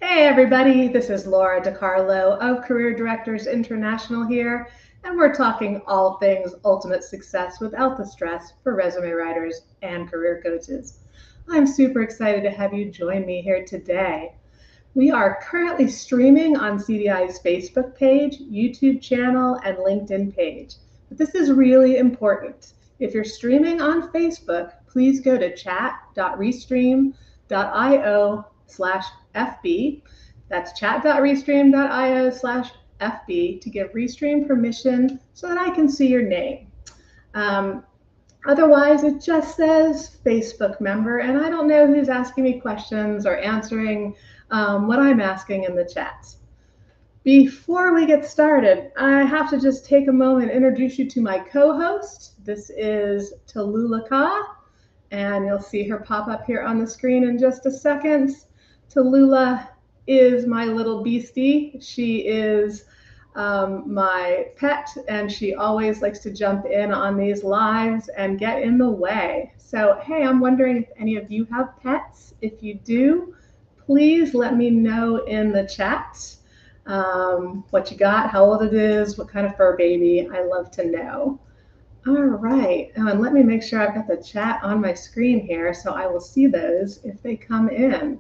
Hey everybody, this is Laura DiCarlo of Career Directors International here, and we're talking all things ultimate success without the stress for resume writers and career coaches. I'm super excited to have you join me here today. We are currently streaming on CDI's Facebook page, YouTube channel, and LinkedIn page. But this is really important. If you're streaming on Facebook, please go to chat.restream.io/FB. That's chat.restream.io/FB to give Restream permission so that I can see your name. Otherwise, it just says Facebook member, and I don't know who's asking me questions or answering what I'm asking in the chat. Before we get started, I have to just take a moment and introduce you to my co-host. This is Tallulah Ka, and you'll see her pop up here on the screen in just a second. Tallulah is my little beastie. She is my pet, and she always likes to jump in on these lives and get in the way. So, hey, I'm wondering if any of you have pets. If you do, please let me know in the chat what you got, how old it is, what kind of fur baby. I love to know. All right, and let me make sure I've got the chat on my screen here so I will see those if they come in.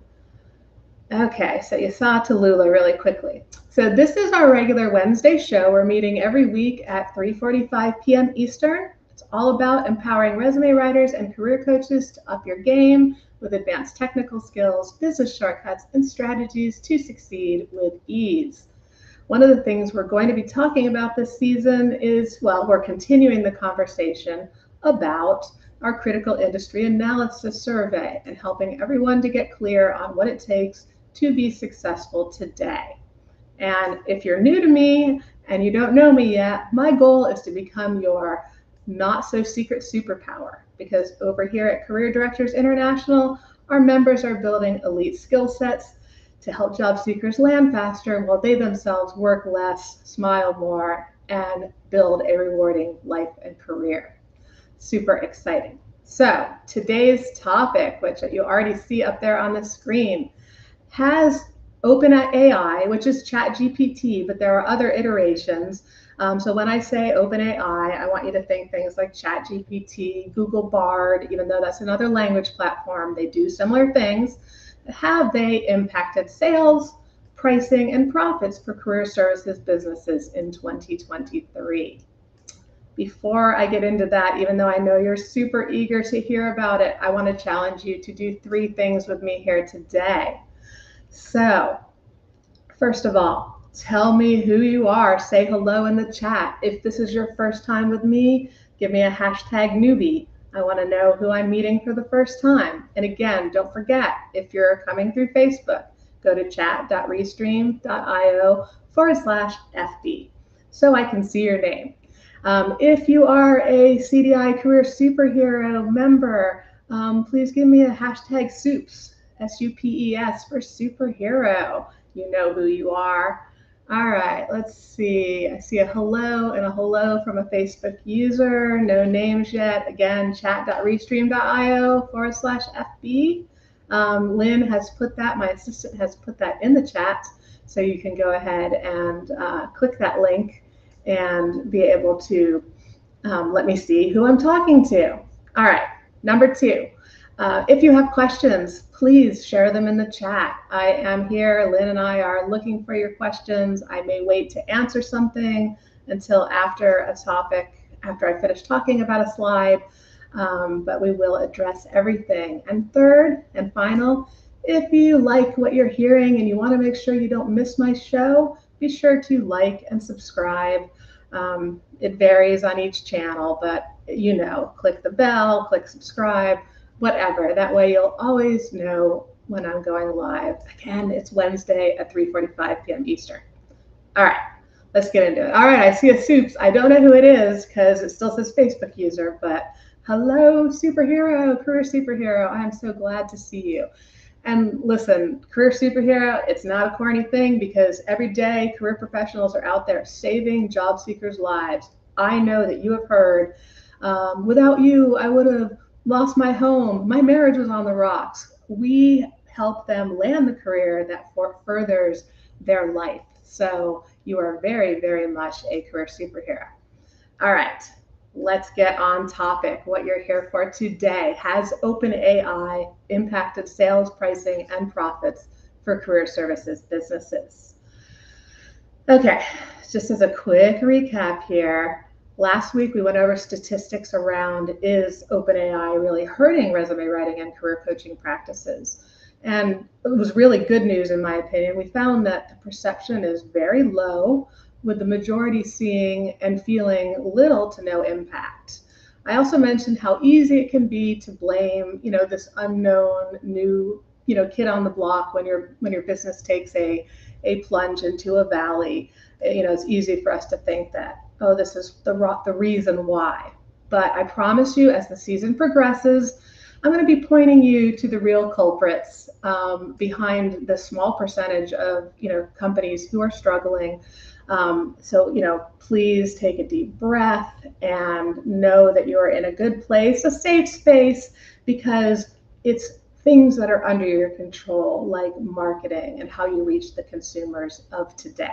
Okay, so you saw Tallulah really quickly. So this is our regular Wednesday show. We're meeting every week at 3:45 p.m. Eastern. It's all about empowering resume writers and career coaches to up your game with advanced technical skills, business shortcuts, and strategies to succeed with ease. One of the things we're going to be talking about this season is, well, we're continuing the conversation about our critical industry analysis survey and helping everyone to get clear on what it takes to be successful today. And if you're new to me and you don't know me yet, my goal is to become your not so secret superpower, because over here at Career Directors International, our members are building elite skill sets to help job seekers land faster while they themselves work less, smile more, and build a rewarding life and career. Super exciting. So today's topic, which you already see up there on the screen, has OpenAI, which is ChatGPT, but there are other iterations. So when I say OpenAI, I want you to think things like ChatGPT, Google Bard, even though that's another language platform, they do similar things. Have they impacted sales, pricing, and profits for career services businesses in 2023? Before I get into that, even though I know you're super eager to hear about it, I want to challenge you to do 3 things with me here today. So, first of all, tell me who you are. Say hello in the chat. If this is your first time with me, give me a hashtag newbie. I want to know who I'm meeting for the first time. And again, don't forget, if you're coming through Facebook, go to chat.restream.io/FB so I can see your name. If you are a CDI Career Superhero member, please give me a hashtag SUPES, SUPES for superhero. You know who you are. All right, let's see. I see a hello and a hello from a Facebook user. No names yet. Again, chat.restream.io/FB. Lynn has put that, my assistant has put that in the chat, so you can go ahead and click that link and be able to let me see who I'm talking to. All right, number 2. If you have questions, please share them in the chat. I am here. Lynn and I are looking for your questions. I may wait to answer something until after a topic, after I finish talking about a slide, but we will address everything. And third and final, if you like what you're hearing and you want to make sure you don't miss my show, be sure to like and subscribe. It varies on each channel, but you know, click the bell, click subscribe, whatever. That way you'll always know when I'm going live. Again, it's Wednesday at 3:45 p.m. Eastern. All right, let's get into it. All right, I see a Soups. I don't know who it is because it still says Facebook user, but hello, superhero, career superhero. I am so glad to see you. And listen, career superhero, it's not a corny thing, because every day career professionals are out there saving job seekers' lives. I know that you have heard, without you, I would have lost my home. My marriage was on the rocks. We help them land the career that furthers their life. So you are very, very much a career superhero. All right, let's get on topic. What you're here for today. Has OpenAI impacted sales, pricing, and profits for career services businesses? Okay, just as a quick recap here, last week we went over statistics around, is OpenAI really hurting resume writing and career coaching practices? And it was really good news in my opinion. We found that the perception is very low, with the majority seeing and feeling little to no impact. I also mentioned how easy it can be to blame, this unknown new, kid on the block when your business takes a plunge into a valley. It's easy for us to think that, oh, this is the reason why. But I promise you, as the season progresses, I'm going to be pointing you to the real culprits behind the small percentage of companies who are struggling. So please take a deep breath and know that you are in a good place, a safe space, because it's things that are under your control, like marketing and how you reach the consumers of today.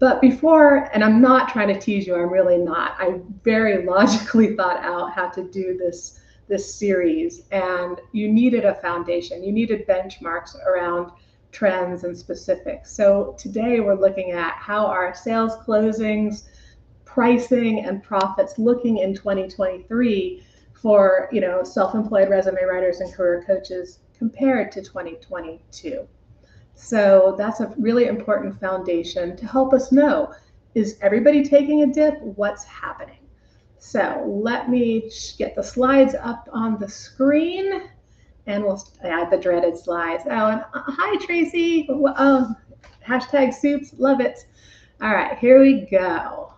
But before, and I'm not trying to tease you, I'm really not. I very logically thought out how to do this series, and you needed a foundation. You needed benchmarks around trends and specifics. So today we're looking at how our sales closings, pricing, and profits looking in 2023 for self-employed resume writers and career coaches compared to 2022. So that's a really important foundation to help us know, is everybody taking a dip? What's happening? So let me get the slides up on the screen, and we'll add the dreaded slides. Oh, and hi, Tracy. Oh, hashtag soups, love it. All right, here we go.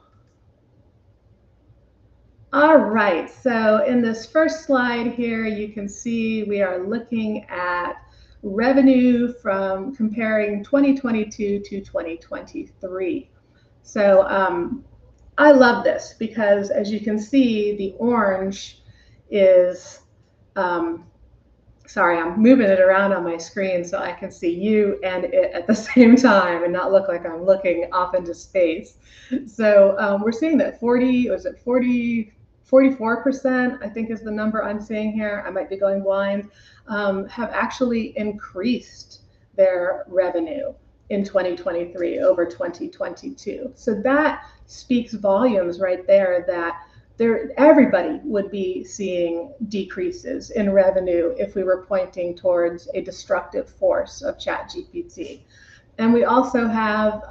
All right, so in this first slide here, you can see we are looking at revenue from comparing 2022 to 2023. So I love this because, as you can see, the orange is, sorry, I'm moving it around on my screen so I can see you and it at the same time and not look like I'm looking off into space. So we're seeing that 44%, I think is the number I'm seeing here, I might be going blind, have actually increased their revenue in 2023 over 2022. So that speaks volumes right there that everybody would be seeing decreases in revenue if we were pointing towards a destructive force of ChatGPT. And we also have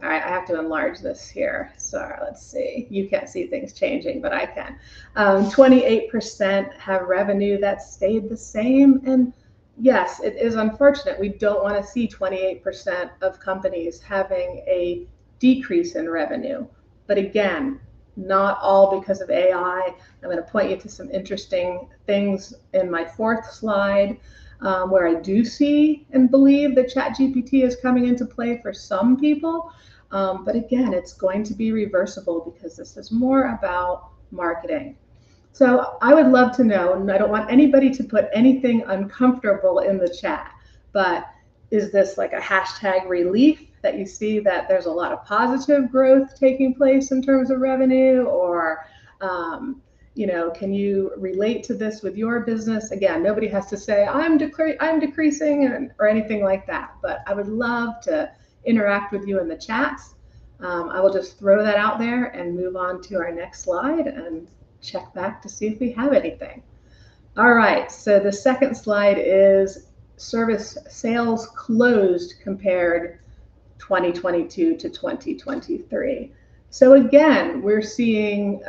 all right, I have to enlarge this here. Sorry, let's see. You can't see things changing, but I can. 28% have revenue that stayed the same. And yes, it is unfortunate. We don't want to see 28% of companies having a decrease in revenue. But again, not all because of AI. I'm going to point you to some interesting things in my fourth slide, where I do see and believe that ChatGPT is coming into play for some people. But again, it's going to be reversible because this is more about marketing. So I would love to know, and I don't want anybody to put anything uncomfortable in the chat, but is this like a hashtag relief that you see that there's a lot of positive growth taking place in terms of revenue? Or can you relate to this with your business? Again, nobody has to say I'm decreasing or anything like that, but I would love to interact with you in the chat. I will just throw that out there and move on to our next slide and check back to see if we have anything. All right, so the second slide is service sales closed compared 2022 to 2023. So again, we're seeing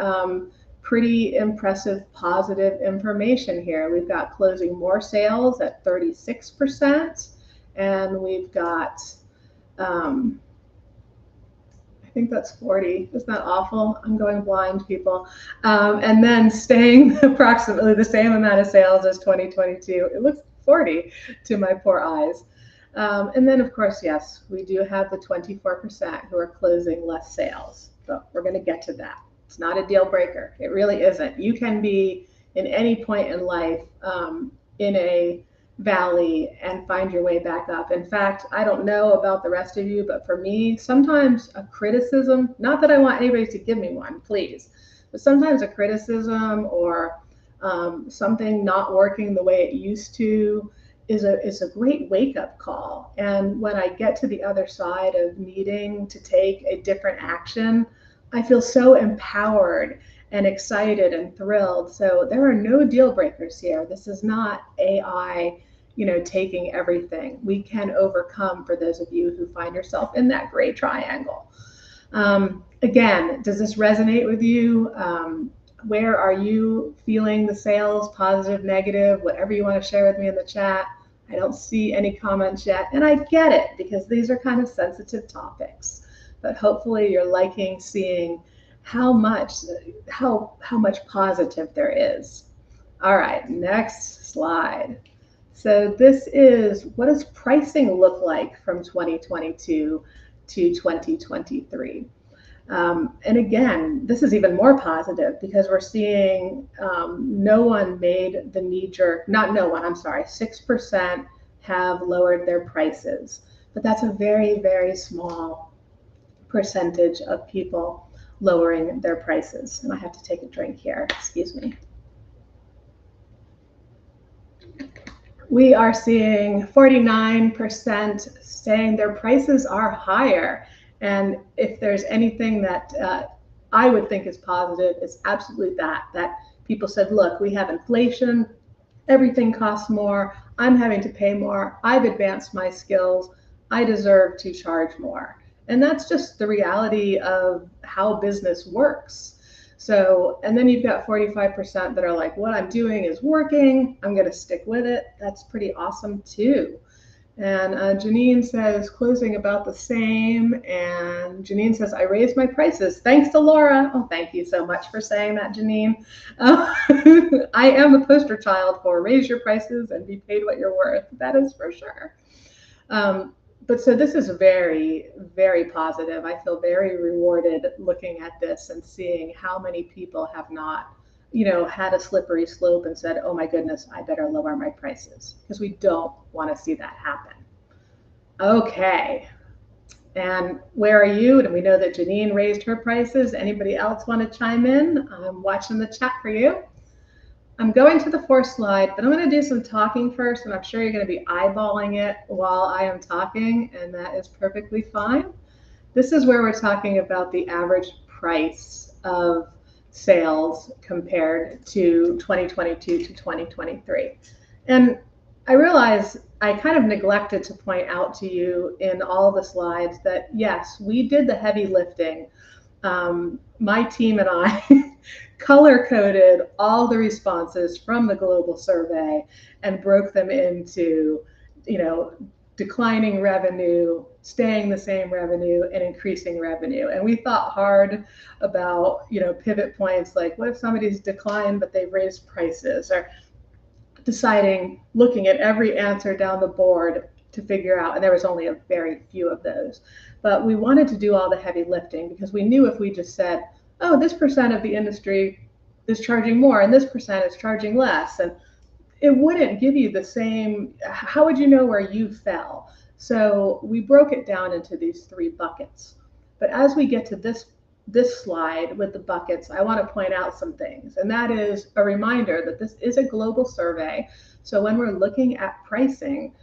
pretty impressive positive information here. We've got closing more sales at 36%, and we've got, I think that's 40. Isn't that awful? I'm going blind, people. And then staying approximately the same amount of sales as 2022. It looks 40 to my poor eyes. And then, of course, yes, we do have the 24% who are closing less sales. So we're going to get to that. It's not a deal breaker. It really isn't. You can be in any point in life in a valley and find your way back up. In fact, I don't know about the rest of you, but for me, sometimes a criticism, not that I want anybody to give me one, please, but sometimes a criticism or something not working the way it used to is a great wake-up call. And when I get to the other side of needing to take a different action, I feel so empowered and excited and thrilled. So there are no deal breakers here. This is not AI, taking everything. We can overcome, for those of you who find yourself in that gray triangle. Again, does this resonate with you? Where are you feeling the sales, positive, negative, whatever you want to share with me in the chat? I don't see any comments yet, and I get it because these are kind of sensitive topics, but hopefully you're liking seeing how much positive there is. All right, next slide. So this is, what does pricing look like from 2022 to 2023? And again, this is even more positive because we're seeing no one made the knee-jerk, not no one, I'm sorry, 6% have lowered their prices. But that's a very, very small percentage of people lowering their prices. And I have to take a drink here, excuse me. We are seeing 49% saying their prices are higher. And if there's anything that I would think is positive, it's absolutely that people said, look, we have inflation, everything costs more, I'm having to pay more, I've advanced my skills, I deserve to charge more. And that's just the reality of how business works. So, and then you've got 45% that are like, what I'm doing is working, I'm going to stick with it. That's pretty awesome too. And Janine says, closing about the same. And Janine says, I raised my prices. Thanks to Laura. Oh, thank you so much for saying that, Janine. I am the poster child for raise your prices and be paid what you're worth. That is for sure. But so this is very, very positive. I feel very rewarded looking at this and seeing how many people have not, had a slippery slope and said, oh my goodness, I better lower my prices, because we don't want to see that happen. Okay. And where are you? And we know that Janine raised her prices. Anybody else want to chime in? I'm watching the chat for you. I'm going to the fourth slide, but I'm going to do some talking first, and I'm sure you're going to be eyeballing it while I am talking, and that is perfectly fine. This is where we're talking about the average price of sales compared to 2022 to 2023. And I realize I kind of neglected to point out to you in all the slides that, yes, we did the heavy lifting. My team and I color-coded all the responses from the global survey and broke them into, declining revenue, staying the same revenue, and increasing revenue. And we thought hard about, pivot points like, what if somebody's declined but they've raised prices, or deciding, looking at every answer down the board to figure out, and there was only a very few of those. But we wanted to do all the heavy lifting because we knew if we just said, oh, this percent of the industry is charging more and this percent is charging less, and it wouldn't give you the same, how would you know where you fell? So we broke it down into these three buckets. But as we get to this slide with the buckets, I want to point out some things, and that is a reminder that this is a global survey. So when we're looking at pricing,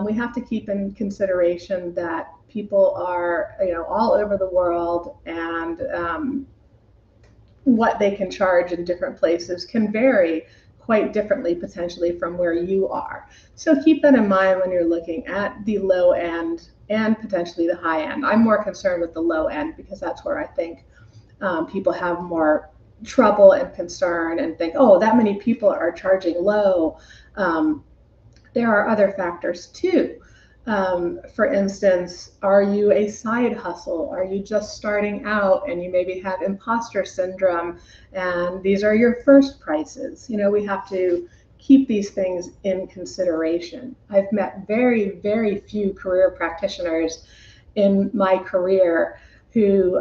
we have to keep in consideration that people are, all over the world, and what they can charge in different places can vary quite differently potentially from where you are. So keep that in mind when you're looking at the low end and potentially the high end. I'm more concerned with the low end because that's where I think people have more trouble and concern and think, oh, that many people are charging low. There are other factors too. For instance, are you a side hustle? Are you just starting out and you maybe have imposter syndrome and these are your first prices? We have to keep these things in consideration. I've met very, very few career practitioners in my career who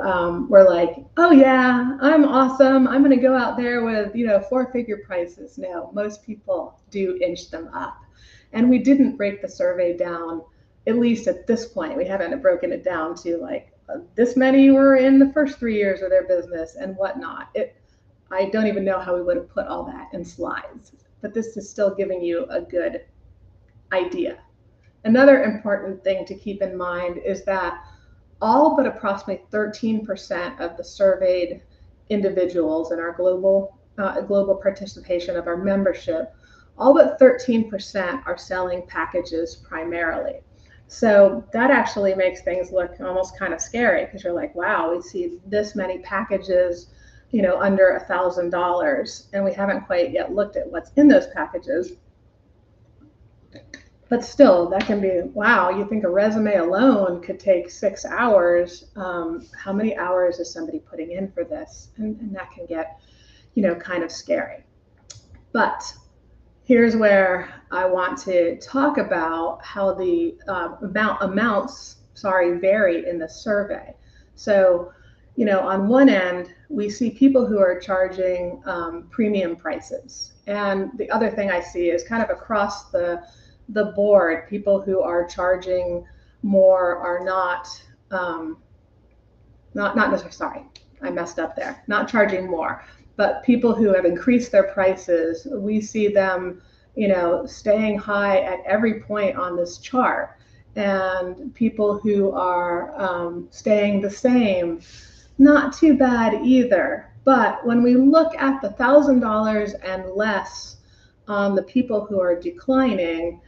were like, oh yeah, I'm awesome, I'm going to go out there with 4-figure prices. No, most people do inch them up. And we didn't break the survey down, at least at this point. We haven't broken it down to like this many were in the first 3 years of their business and whatnot. I don't even know how we would have put all that in slides, but this is still giving you a good idea. Another important thing to keep in mind is that all but approximately 13% of the surveyed individuals in our global participation of our membership, all but 13% are selling packages primarily. So that actually makes things look almost kind of scary, because you're like, wow, we see this many packages, under $1,000, and we haven't quite yet looked at what's in those packages. But still, that can be, wow, you think a resume alone could take 6 hours. How many hours is somebody putting in for this? And that can get, kind of scary. But here's where I want to talk about how the amounts vary in the survey. So, on one end, we see people who are charging premium prices. And the other thing I see is kind of across the board, people who are charging more are not necessarily, sorry, I messed up there, not charging more, but people who have increased their prices, we see them, staying high at every point on this chart. And people who are staying the same, not too bad either. But when we look at the $1,000 and less on the people who are declining,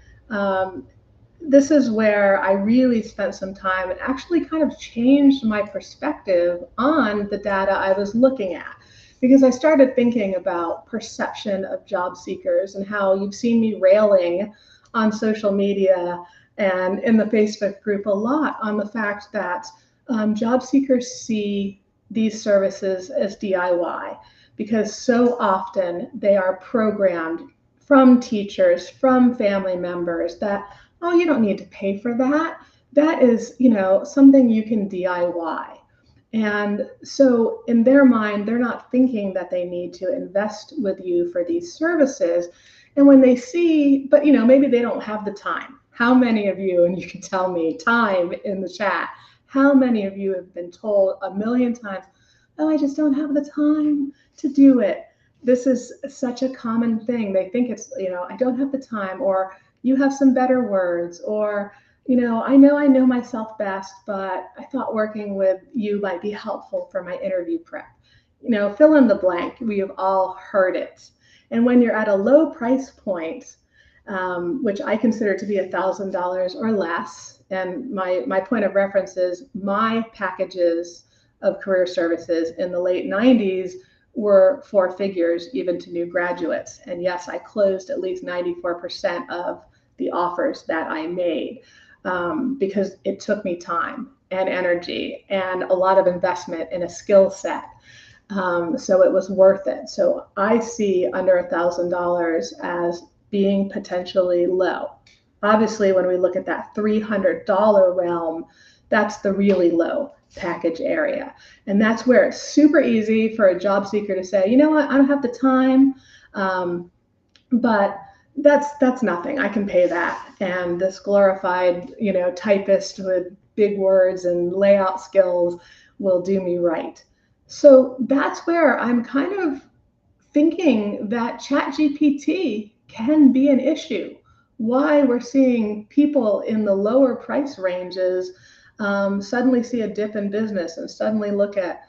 this is where I really spent some time and actually kind of changed my perspective on the data I was looking at. Because I started thinking about perception of job seekers and how you've seen me railing on social media and in the Facebook group a lot on the fact that job seekers see these services as DIY, because so often they are programmed from teachers, from family members that, oh, you don't need to pay for that. That is, something you can DIY. And so in their mind, they're not thinking that they need to invest with you for these services. And when they see, but maybe they don't have the time. How many of you, and you can tell me time in the chat, how many of you have been told a million times, oh, I just don't have the time to do it. This is such a common thing. They think it's, I don't have the time, or you have some better words, or, I know myself best, but I thought working with you might be helpful for my interview prep. Fill in the blank. We have all heard it. And when you're at a low price point, which I consider to be $1,000 or less, and my point of reference is my packages of career services in the late 90s were 4 figures, even to new graduates. And yes, I closed at least 94% of the offers that I made, because it took me time and energy and a lot of investment in a skill set. So it was worth it. So I see under $1,000 as being potentially low. Obviously, when we look at that $300 realm, that's the really low package area. And that's where it's super easy for a job seeker to say, you know what, I don't have the time, but that's nothing. I can pay that. And this glorified, typist with big words and layout skills will do me right. So that's where I'm kind of thinking that ChatGPT can be an issue. Why we're seeing people in the lower price ranges suddenly see a dip in business and suddenly look at,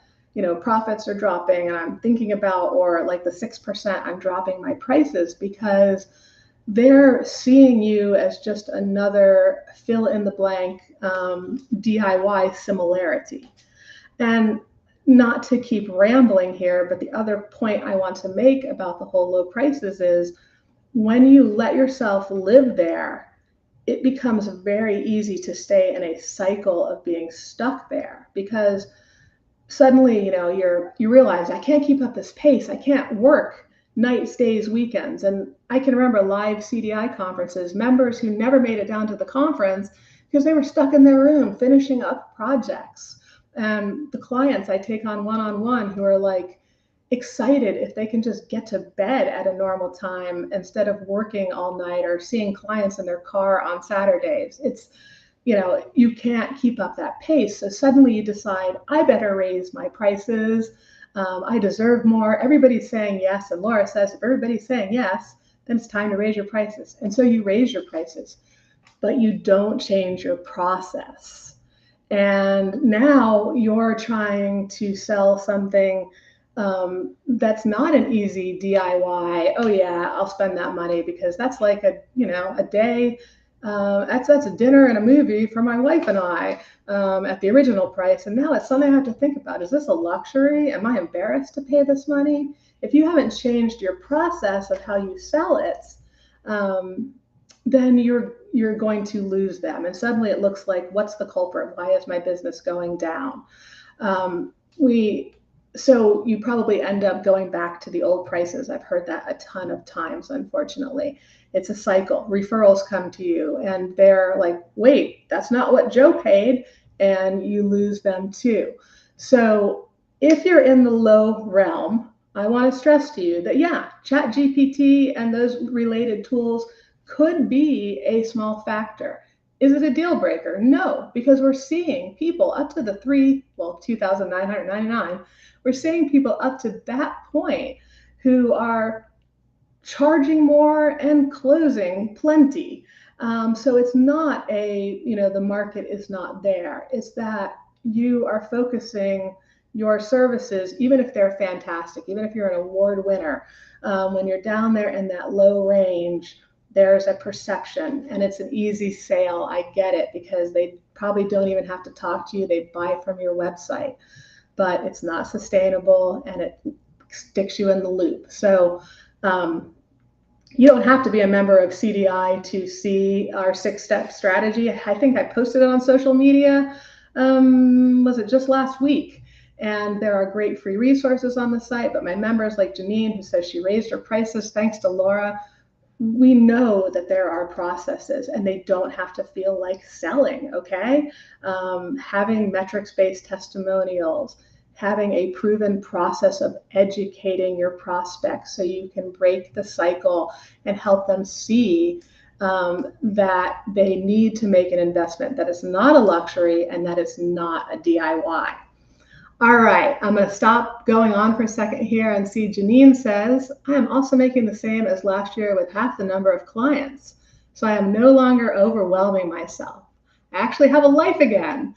profits are dropping, and I'm thinking about, or like the 6% I'm dropping my prices, because they're seeing you as just another fill in the blank DIY similarity. And not to keep rambling here, but the other point I want to make about the whole low prices is when you let yourself live there, it becomes very easy to stay in a cycle of being stuck there, because suddenly, you realize, I can't keep up this pace. I can't work nights, days, weekends. And I can remember live CDI conferences, members who never made it down to the conference because they were stuck in their room finishing up projects. And the clients I take on one-on-one who are like excited if they can just get to bed at a normal time instead of working all night or seeing clients in their car on Saturdays. It's, you can't keep up that pace. So suddenly you decide, I better raise my prices. I deserve more. Everybody's saying yes. And Laura says, if everybody's saying yes, then it's time to raise your prices. And so you raise your prices, but you don't change your process. And now you're trying to sell something that's not an easy DIY. Oh yeah, I'll spend that money because that's like a day. That's a dinner and a movie for my wife and I at the original price. And now it's something I have to think about. Is this a luxury? Am I embarrassed to pay this money? If you haven't changed your process of how you sell it, then you're going to lose them. And suddenly it looks like, what's the culprit? Why is my business going down? So you probably end up going back to the old prices. I've heard that a ton of times, unfortunately. It's a cycle. Referrals come to you and they're like, wait, that's not what Joe paid, and you lose them too. So if you're in the low realm, I want to stress to you that, yeah, ChatGPT and those related tools could be a small factor. Is it a deal breaker? No, because we're seeing people up to the 2,999. We're seeing people up to that point who are charging more and closing plenty. So it's not the market is not there. It's that you are focusing your services, even if they're fantastic, even if you're an award winner, when you're down there in that low range, there's a perception and it's an easy sale. I get it, because they probably don't even have to talk to you. They buy from your website, but it's not sustainable and it sticks you in the loop. So you don't have to be a member of CDI to see our 6-step strategy. I think I posted it on social media. Was it just last week? And there are great free resources on the site, but my members like Janine, who says she raised her prices thanks to Laura, we know that there are processes and they don't have to feel like selling, okay? Having metrics-based testimonials, having a proven process of educating your prospects so you can break the cycle and help them see that they need to make an investment, that it's not a luxury and that it's not a DIY. All right, I'm going to stop going on for a second here and see Janine says, I am also making the same as last year with half the number of clients. So I am no longer overwhelming myself. I actually have a life again,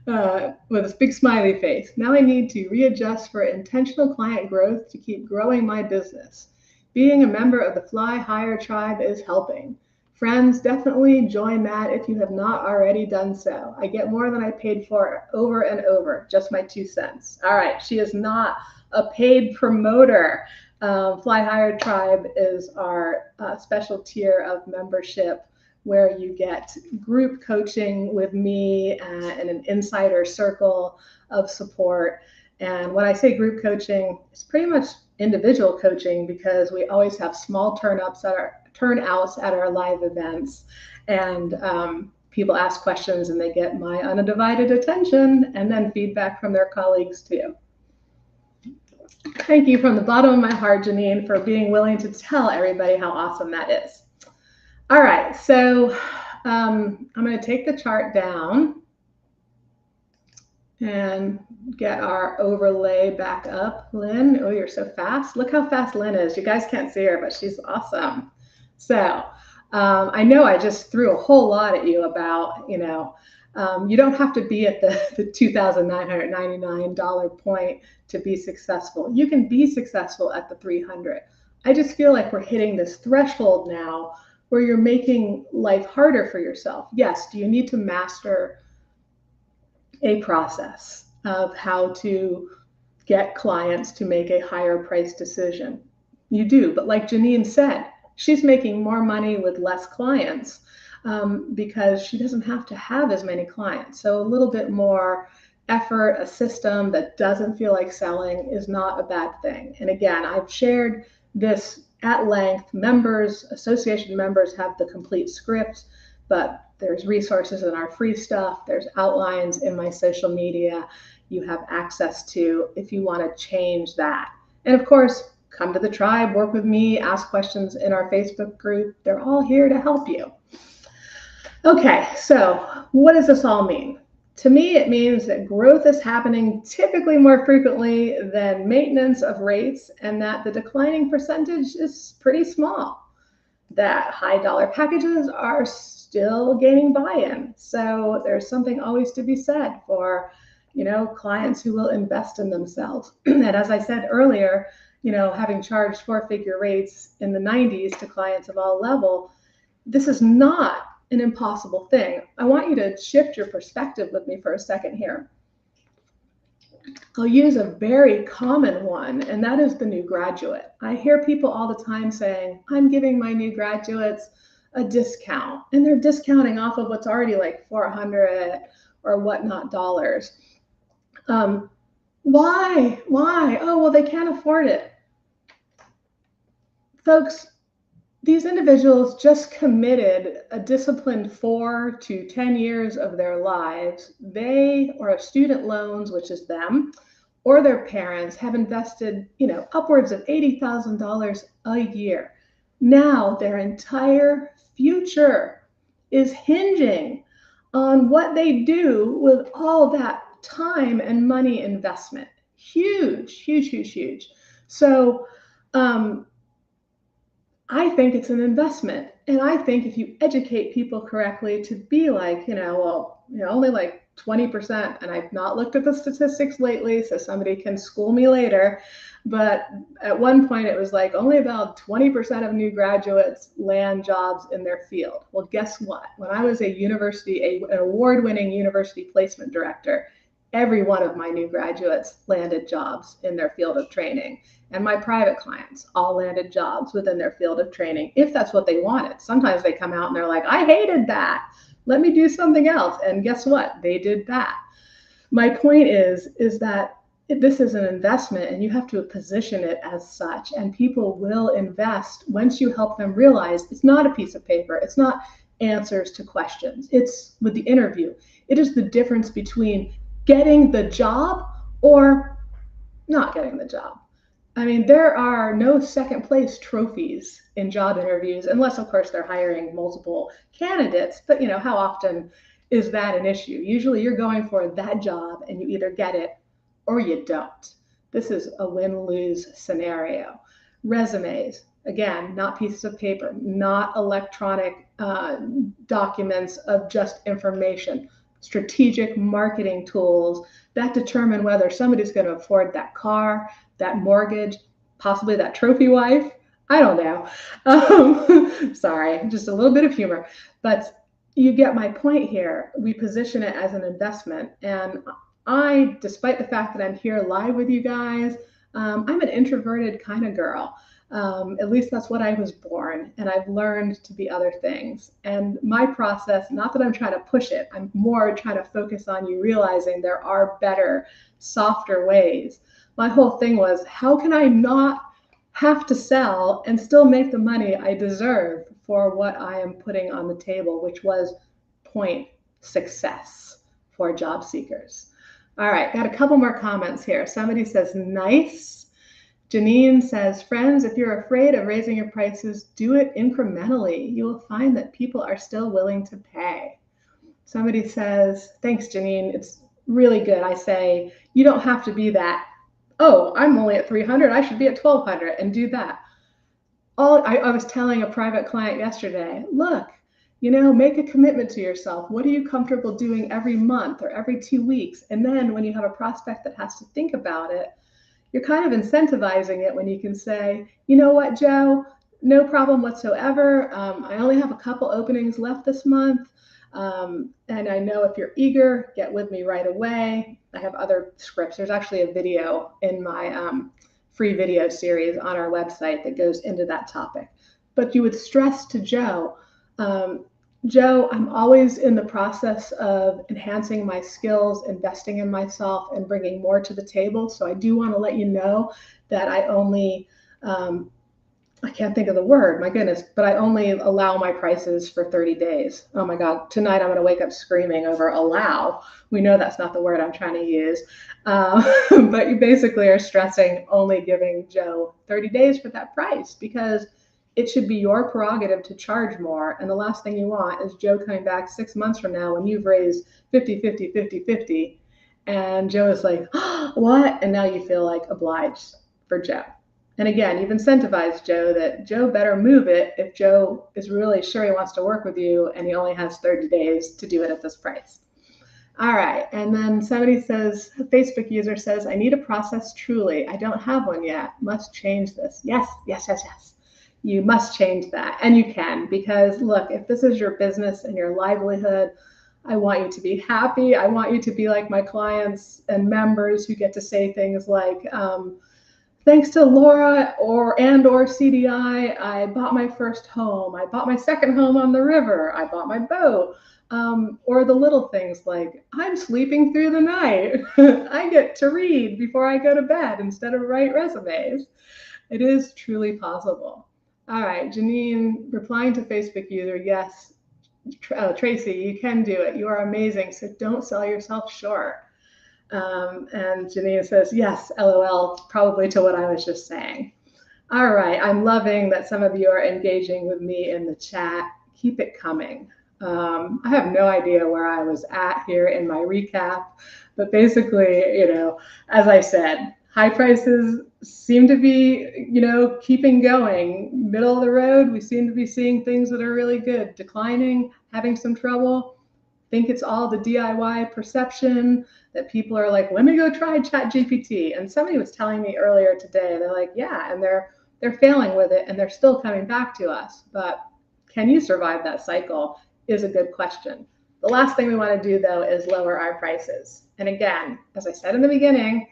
with a big smiley face. Now I need to readjust for intentional client growth to keep growing my business. Being a member of the Fly Higher tribe is helping. Friends, definitely join that if you have not already done so. I get more than I paid for over and over. Just my 2 cents. All right, she is not a paid promoter. Fly Higher Tribe is our special tier of membership where you get group coaching with me and an insider circle of support. And when I say group coaching, it's pretty much individual coaching because we always have small turnouts at our live events, and people ask questions and they get my undivided attention and then feedback from their colleagues too. Thank you from the bottom of my heart, Janine, for being willing to tell everybody how awesome that is. All right, so I'm going to take the chart down and get our overlay back up. Lynn, oh, you're so fast. Look how fast Lynn is. You guys can't see her, but she's awesome. So I know I just threw a whole lot at you about, you don't have to be at the $2,999 point to be successful. You can be successful at the 300. I just feel like we're hitting this threshold now where you're making life harder for yourself. Yes, do you need to master a process of how to get clients to make a higher price decision? You do, but like Janine said, she's making more money with less clients because she doesn't have to have as many clients. So a little bit more effort, a system that doesn't feel like selling is not a bad thing. And again, I've shared this at length. Members, association members have the complete script, but there's resources in our free stuff. There's outlines in my social media you have access to if you want to change that. And of course, come to the tribe, work with me, ask questions in our Facebook group. They're all here to help you. Okay, so what does this all mean? To me, it means that growth is happening typically more frequently than maintenance of rates, and that the declining percentage is pretty small. That high dollar packages are still gaining buy-in. So there's something always to be said for, clients who will invest in themselves. And as I said earlier, having charged four-figure rates in the 90s to clients of all level, this is not an impossible thing. I want you to shift your perspective with me for a second here. I'll use a very common one, and that is the new graduate. I hear people all the time saying, I'm giving my new graduates a discount, and they're discounting off of what's already like $400 or whatnot dollars. Why? Oh, well, they can't afford it. Folks, these individuals just committed a disciplined 4 to 10 years of their lives. They or student loans, which is them, or their parents have invested, upwards of $80,000 a year. Now their entire future is hinging on what they do with all that time and money investment. Huge, huge, huge, huge. So, I think it's an investment. And I think if you educate people correctly to be like, only like 20%, and I've not looked at the statistics lately, so somebody can school me later. But at one point it was like only about 20% of new graduates land jobs in their field. Well, guess what? When I was an award-winning university placement director, every one of my new graduates landed jobs in their field of training. And my private clients all landed jobs within their field of training, if that's what they wanted. Sometimes they come out and they're like, I hated that. Let me do something else. And guess what? They did that. My point is that this is an investment, and you have to position it as such. And people will invest once you help them realize it's not a piece of paper. It's not answers to questions. It's with the interview. It is the difference between getting the job or not getting the job. I mean, there are no second place trophies in job interviews, unless, of course, they're hiring multiple candidates. But, how often is that an issue? Usually you're going for that job and you either get it or you don't. This is a win-lose scenario. Resumes, again, not pieces of paper, not electronic documents of just information. Strategic marketing tools that determine whether somebody's going to afford that car, that mortgage, possibly that trophy wife. I don't know. Sorry, just a little bit of humor. But you get my point here. We position it as an investment. And I, despite the fact that I'm here live with you guys, I'm an introverted kind of girl. At least that's what I was born, and I've learned to be other things. And my process, not that I'm trying to push it, I'm more trying to focus on you realizing there are better, softer ways. My whole thing was, how can I not have to sell and still make the money I deserve for what I am putting on the table, which was point success for job seekers. All right, got a couple more comments here. Somebody says, nice. Janine says, friends, if you're afraid of raising your prices, do it incrementally. You will find that people are still willing to pay. Somebody says, thanks, Janine. It's really good. I say, you don't have to be that, oh, I'm only at 300. I should be at 1,200 and do that. I was telling a private client yesterday, look, make a commitment to yourself. What are you comfortable doing every month or every 2 weeks? And then when you have a prospect that has to think about it, you're kind of incentivizing it when you can say, you know what, Joe, no problem whatsoever. I only have a couple openings left this month. And I know if you're eager, get with me right away. I have other scripts. There's actually a video in my free video series on our website that goes into that topic. But you would stress to Joe, Joe, I'm always in the process of enhancing my skills, investing in myself, and bringing more to the table. So I do want to let you know that I only I can't think of the word, my goodness, but I only allow my prices for 30 days. Oh my God, tonight I'm going to wake up screaming over allow. We know that's not the word I'm trying to use. But you basically are stressing only giving Joe 30 days for that price, because it should be your prerogative to charge more. And the last thing you want is Joe coming back 6 months from now when you've raised 50, 50, 50, 50. And Joe is like, oh, what? And now you feel like obliged for Joe. And again, you've incentivized Joe that Joe better move it if Joe is really sure he wants to work with you and he only has 30 days to do it at this price. All right, and then somebody says, a Facebook user says, I need a process truly. I don't have one yet. Must change this. Yes, yes, yes, yes. You must change that, and you can, because look, if this is your business and your livelihood, I want you to be happy. I want you to be like my clients and members who get to say things like, thanks to Laura or CDI, I bought my first home. I bought my second home on the river. I bought my boat. Or the little things like, I'm sleeping through the night. I get to read before I go to bed instead of write resumes. It is truly possible. All right, Janine, replying to Facebook user, yes, Tracy, you can do it. You are amazing, so don't sell yourself short. And Janine says, yes, LOL, probably to what I was just saying. All right, I'm loving that some of you are engaging with me in the chat. Keep it coming. I have no idea where I was at here in my recap, but basically, as I said, high prices seem to be, keeping going. Middle of the road, we seem to be seeing things that are really good. Declining, having some trouble. Think it's all the DIY perception that people are like, let me go try ChatGPT. And somebody was telling me earlier today, they're like, yeah, and they're failing with it and they're still coming back to us. But can you survive that cycle is a good question. The last thing we want to do, though, is lower our prices. And again, as I said in the beginning,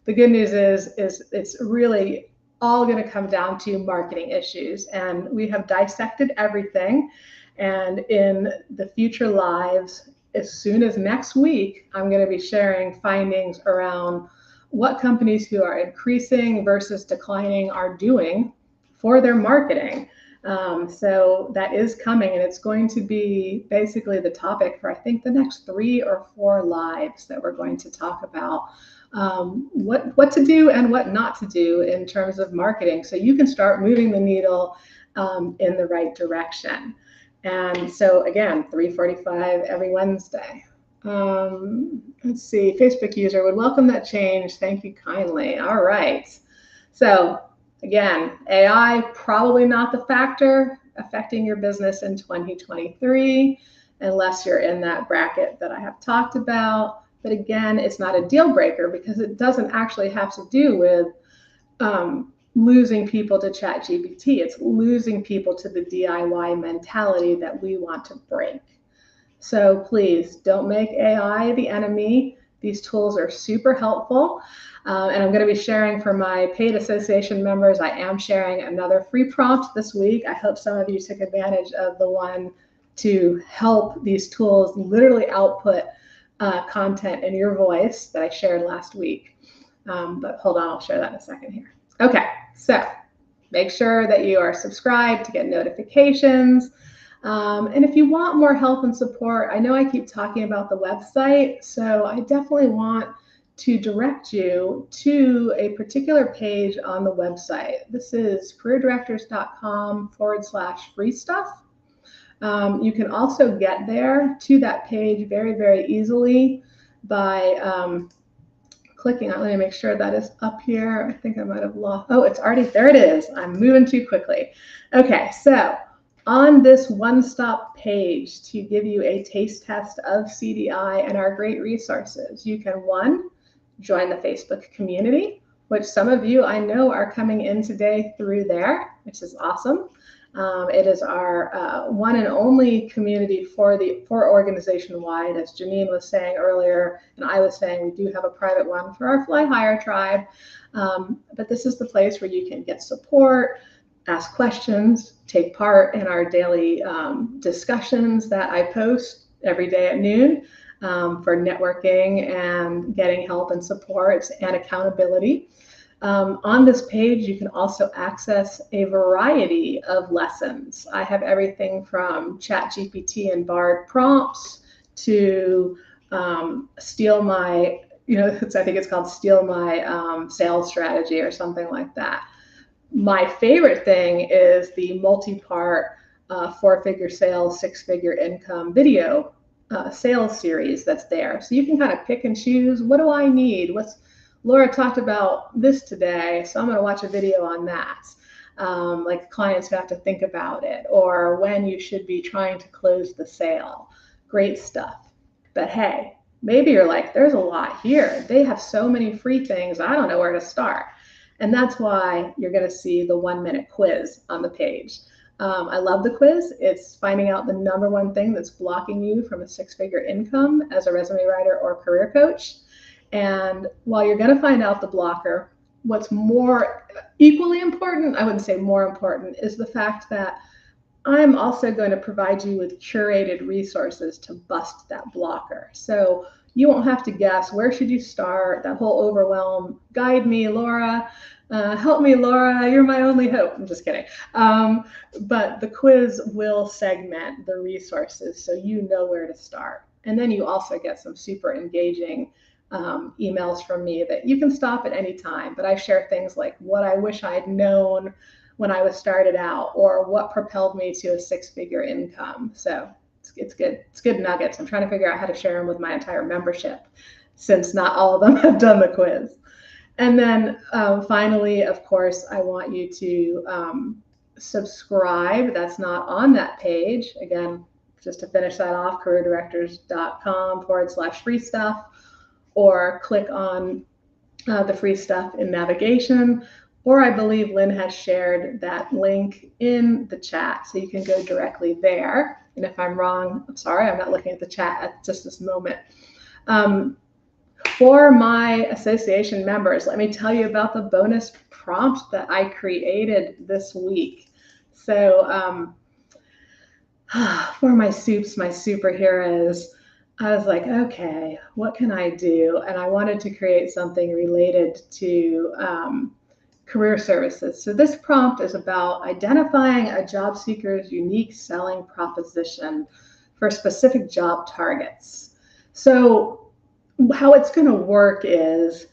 the good news is it's really all going to come down to marketing issues. And we have dissected everything. And in the future lives, as soon as next week, I'm going to be sharing findings around what companies who are increasing versus declining are doing for their marketing. So that is coming, and it's going to be basically the topic for, I think, the next 3 or 4 lives that we're going to talk about what to do and what not to do in terms of marketing, so you can start moving the needle in the right direction. And so again, 3:45 every Wednesday. Let's see, Facebook user would welcome that change. Thank you kindly. All right. So again, AI probably not the factor affecting your business in 2023, unless you're in that bracket that I have talked about. But again, it's not a deal breaker because it doesn't actually have to do with losing people to ChatGPT. It's losing people to the DIY mentality that we want to break. So please don't make AI the enemy. These tools are super helpful. And I'm going to be sharing for my paid association members. I am sharing another free prompt this week. I hope some of you took advantage of the one to help these tools literally output content in your voice that I shared last week. But hold on, I'll share that in a second here. Okay, so make sure that you are subscribed to get notifications. And if you want more help and support, I know I keep talking about the website, so I definitely want to direct you to a particular page on the website. This is careerdirectors.com/free stuff. You can also get there to that page very, very easily by clicking on, let me make sure that is up here. I think I might have lost, oh, it's already, there it is. I'm moving too quickly. Okay, so on this one-stop page to give you a taste test of CDI and our great resources, you can, 1, join the Facebook community, which some of you I know are coming in today through there, which is awesome. It is our one and only community for organization-wide, as Janine was saying earlier, and I was saying we do have a private one for our Fly Higher tribe. But this is the place where you can get support, ask questions, take part in our daily discussions that I post every day at noon for networking and getting help and support and accountability. On this page, you can also access a variety of lessons. I have everything from ChatGPT and Bard prompts to steal my, I think it's called steal my sales strategy or something like that. My favorite thing is the multi-part 4-figure sales, 6-figure income video sales series that's there. So you can kind of pick and choose, what do I need? Laura talked about this today, so I'm going to watch a video on that. Like clients who have to think about it, or when you should be trying to close the sale. Great stuff. But hey, maybe you're like, there's a lot here. They have so many free things, I don't know where to start. And that's why you're going to see the 1-minute quiz on the page. I love the quiz. It's finding out the #1 thing that's blocking you from a 6-figure income as a resume writer or career coach. And while you're going to find out the blocker, what's more equally important, I wouldn't say more important, is the fact that I'm also going to provide you with curated resources to bust that blocker. So you won't have to guess, where should you start? That whole overwhelm. Guide me, Laura. Help me, Laura. You're my only hope. I'm just kidding. But the quiz will segment the resources so you know where to start. And then you also get some super engaging emails from me that you can stop at any time. But I share things like what I wish I'd known when I was started out, or what propelled me to a 6-figure income. So it's good. It's good nuggets. I'm trying to figure out how to share them with my entire membership, since not all of them have done the quiz. And then finally, of course, I want you to subscribe. That's not on that page. Again, just to finish that off, careerdirectors.com/free stuff, or click on the free stuff in navigation. Or I believe Lynn has shared that link in the chat, so you can go directly there. And if I'm wrong, I'm sorry, I'm not looking at the chat at just this moment. For my association members, let me tell you about the bonus prompt that I created this week. So for my soups, my superheroes, I was like, okay, what can I do? And I wanted to create something related to career services. So this prompt is about identifying a job seeker's unique selling proposition for specific job targets. So how it's going to work is,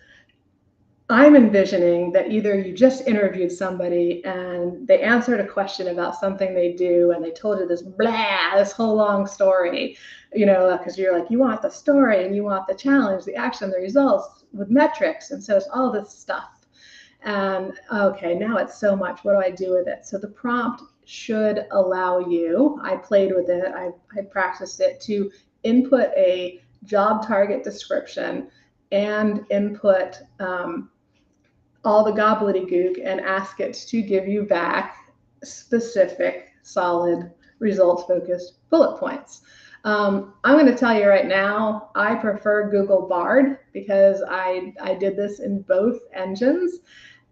I'm envisioning that either you just interviewed somebody and they answered a question about something they do and they told you this whole long story, because you're like, you want the story and you want the challenge, the action, the results with metrics. And so it's all this stuff. And okay, now it's so much. What do I do with it? So the prompt should allow you, I played with it, I practiced it, to input a job target description and input all the gobbledygook and ask it to give you back specific, solid, results-focused bullet points. I'm going to tell you right now, I prefer Google Bard because I did this in both engines.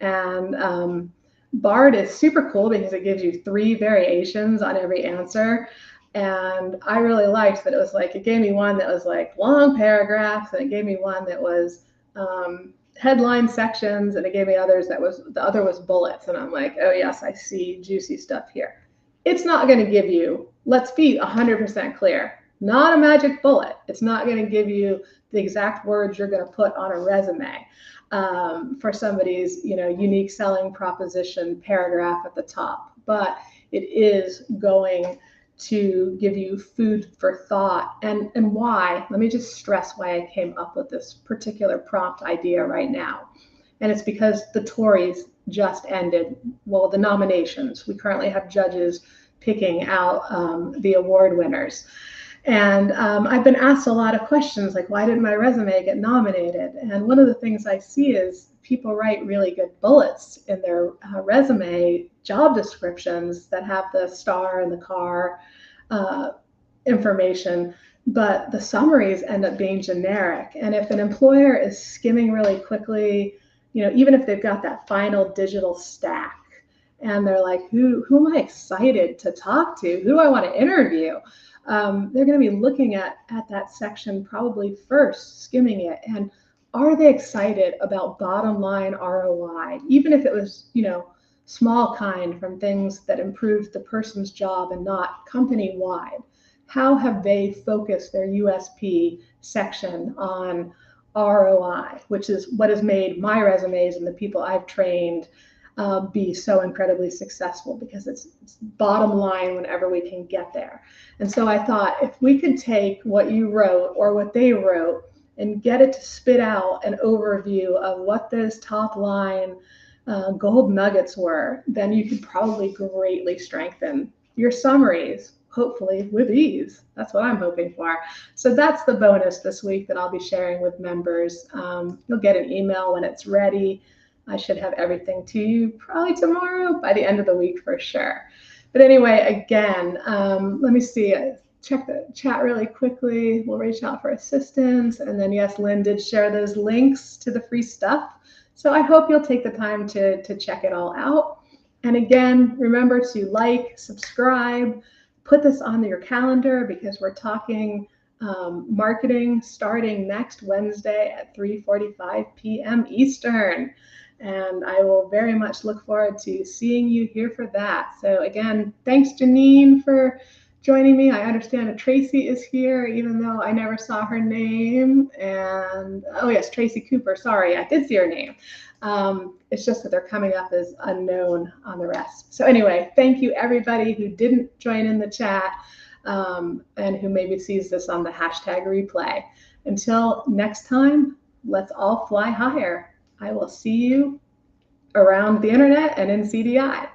And Bard is super cool because it gives you 3 variations on every answer. And I really liked that it gave me one that was like long paragraphs, and it gave me one that was headline sections, and it gave me others the other was bullets. And I'm like, oh yes, I see juicy stuff here. It's not going to give you, let's be 100% clear, not a magic bullet. It's not going to give you the exact words you're going to put on a resume for somebody's unique selling proposition paragraph at the top. But it is going to give you food for thought. And why? Let me just stress why I came up with this particular prompt idea right now. And it's because the Tories just ended, well, the nominations. We currently have judges picking out the award winners. And I've been asked a lot of questions like, why didn't my resume get nominated? And one of the things I see is people write really good bullets in their resume job descriptions that have the star and the car information, but the summaries end up being generic. And if an employer is skimming really quickly, even if they've got that final digital stack and they're like, who am I excited to talk to? Who do I want to interview? They're going to be looking at that section probably first, skimming it. And are they excited about bottom line ROI, even if it was, small kind from things that improved the person's job and not company wide? How have they focused their USP section on ROI, which is what has made my resumes and the people I've trained be so incredibly successful, because it's bottom line whenever we can get there. And so I thought, if we could take what you wrote or what they wrote and get it to spit out an overview of what those top line gold nuggets were, then you could probably greatly strengthen your summaries, hopefully with ease. That's what I'm hoping for. So that's the bonus this week that I'll be sharing with members. You'll get an email when it's ready. I should have everything to you probably tomorrow, by the end of the week for sure. But anyway, again, let me see. Check the chat really quickly. We'll reach out for assistance. And then, yes, Lynn did share those links to the free stuff. So I hope you'll take the time to check it all out. And again, remember to like, subscribe, put this on your calendar, because we're talking marketing starting next Wednesday at 3:45 p.m. Eastern. And I will very much look forward to seeing you here for that. So again, thanks Janine for joining me. I understand that Tracy is here, even though I never saw her name. And oh yes, Tracy Cooper, sorry, I did see her name. It's just that they're coming up as unknown on the rest. So anyway, thank you everybody who didn't join in the chat and who maybe sees this on the hashtag replay. Until next time, let's all fly higher. I will see you around the internet and in CDI.